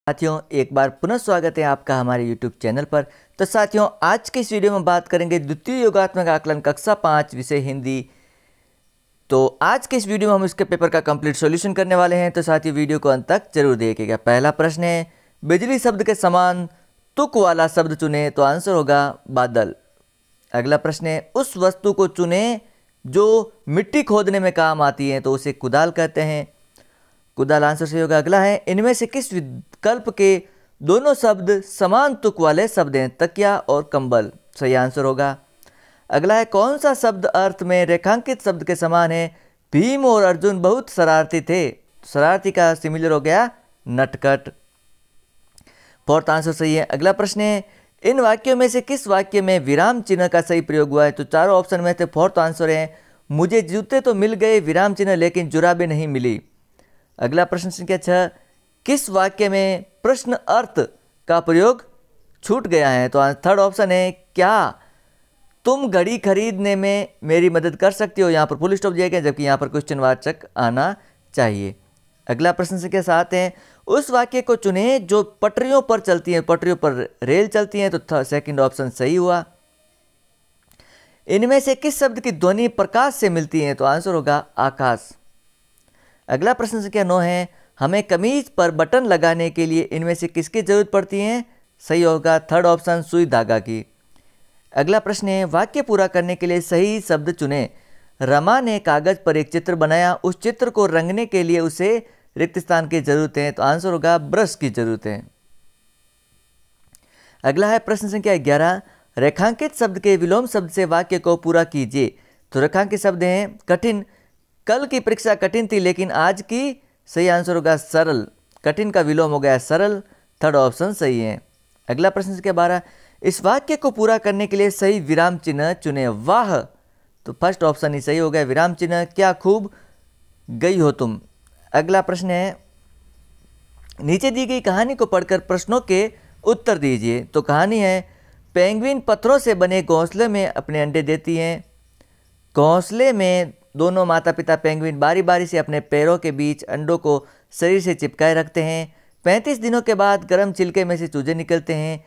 साथियों एक बार पुनः स्वागत है आपका हमारे YouTube चैनल पर। तो साथियों आज के इस वीडियो में बात करेंगे द्वितीय योगात्मक आकलन कक्षा 5 विषय हिंदी। तो आज के इस वीडियो में हम इसके पेपर का कंप्लीट सॉल्यूशन करने वाले हैं। तो साथियों वीडियो को अंत तक जरूर देखिएगा। पहला प्रश्न है, बिजली शब्द के समान तुक वाला शब्द चुने, तो आंसर होगा बादल। अगला प्रश्न है, उस वस्तु को चुने जो मिट्टी खोदने में काम आती है, तो उसे कुदाल कहते हैं। कुदाल आंसर सही होगा। अगला है, इनमें से किस विकल्प के दोनों शब्द समान तुक वाले शब्द हैं, तकिया और कंबल। सही आंसर होगा। अगला है, कौन सा शब्द अर्थ में रेखांकित शब्द के समान है। भीम और अर्जुन बहुत शरारती थे। शरारती का सिमिलर हो गया नटखट। फोर्थ आंसर सही है। अगला प्रश्न है, इन वाक्यों में से किस वाक्य में विराम चिन्ह का सही प्रयोग हुआ है। तो चारों ऑप्शन में से फोर्थ आंसर है, मुझे जूते तो मिल गए विराम चिन्ह लेकिन जुराबें नहीं मिली। अगला प्रश्न संख्या 6, किस वाक्य में प्रश्न अर्थ का प्रयोग छूट गया है। तो थर्ड ऑप्शन है, क्या तुम घड़ी खरीदने में मेरी मदद कर सकती हो। यहाँ पर फुल स्टॉप दिया गया, जबकि यहाँ पर क्वेश्चन वाचक आना चाहिए। अगला प्रश्न संख्या 7 है, उस वाक्य को चुने जो पटरियों पर चलती है। पटरियों पर रेल चलती है, तो सेकंड ऑप्शन सही हुआ। इनमें से किस शब्द की ध्वनि प्रकाश से मिलती है। तो आंसर होगा आकाश। अगला प्रश्न संख्या 9 है, हमें कमीज पर बटन लगाने के लिए इनमें से किसकी जरूरत पड़ती है। सही होगा थर्ड ऑप्शन सुई धागा की। अगला प्रश्न है, वाक्य पूरा करने के लिए सही शब्द चुने। रमा ने कागज पर एक चित्र बनाया, उस चित्र को रंगने के लिए उसे रिक्त स्थान की जरूरत है। तो आंसर होगा ब्रश की जरूरत है। अगला है प्रश्न संख्या 11, रेखांकित शब्द के विलोम शब्द से वाक्य को पूरा कीजिए। तो रेखांकित शब्द हैं कठिन। कल की परीक्षा कठिन थी लेकिन आज की। सही आंसर होगा सरल। कठिन का विलोम हो गया सरल। थर्ड ऑप्शन सही है। अगला प्रश्न संख्या 12, इस वाक्य को पूरा करने के लिए सही विराम चिन्ह चुने। वाह, तो फर्स्ट ऑप्शन ही सही हो गया विराम चिन्ह। क्या खूब गई हो तुम। अगला प्रश्न है, नीचे दी गई कहानी को पढ़कर प्रश्नों के उत्तर दीजिए। तो कहानी है, पेंगुइन पत्थरों से बने घोंसले में अपने अंडे देती हैं। घोंसले में दोनों माता पिता पेंगुइन बारी बारी से अपने पैरों के बीच अंडों को शरीर से चिपकाए रखते हैं। 35 दिनों के बाद गर्म छिलके में से चूजे निकलते हैं।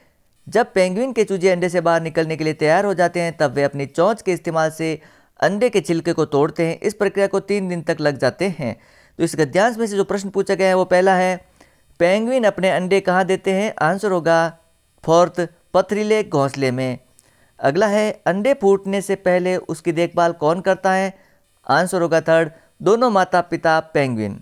जब पेंगुइन के चूजे अंडे से बाहर निकलने के लिए तैयार हो जाते हैं, तब वे अपनी चोंच के इस्तेमाल से अंडे के छिलके को तोड़ते हैं। इस प्रक्रिया को 3 दिन तक लग जाते हैं। तो इस गद्यांश में से जो प्रश्न पूछा गया है वो पहला है, पेंगुइन अपने अंडे कहाँ देते हैं। आंसर होगा फोर्थ, पथरीले घोंसले में। अगला है, अंडे फूटने से पहले उसकी देखभाल कौन करता है। आंसर होगा थर्ड, दोनों माता पिता पेंगुइन।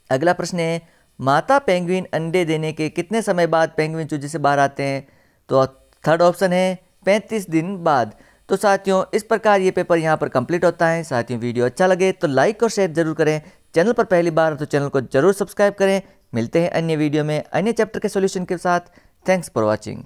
अगला प्रश्न है, माता पेंगुइन अंडे देने के कितने समय बाद पेंगुइन चूजे से बाहर आते हैं। तो थर्ड ऑप्शन है 35 दिन बाद। तो साथियों इस प्रकार ये पेपर यहाँ पर कंप्लीट होता है। साथियों वीडियो अच्छा लगे तो लाइक और शेयर जरूर करें। चैनल पर पहली बार तो चैनल को जरूर सब्सक्राइब करें। मिलते हैं अन्य वीडियो में अन्य चैप्टर के सॉल्यूशन के साथ। Thanks for watching.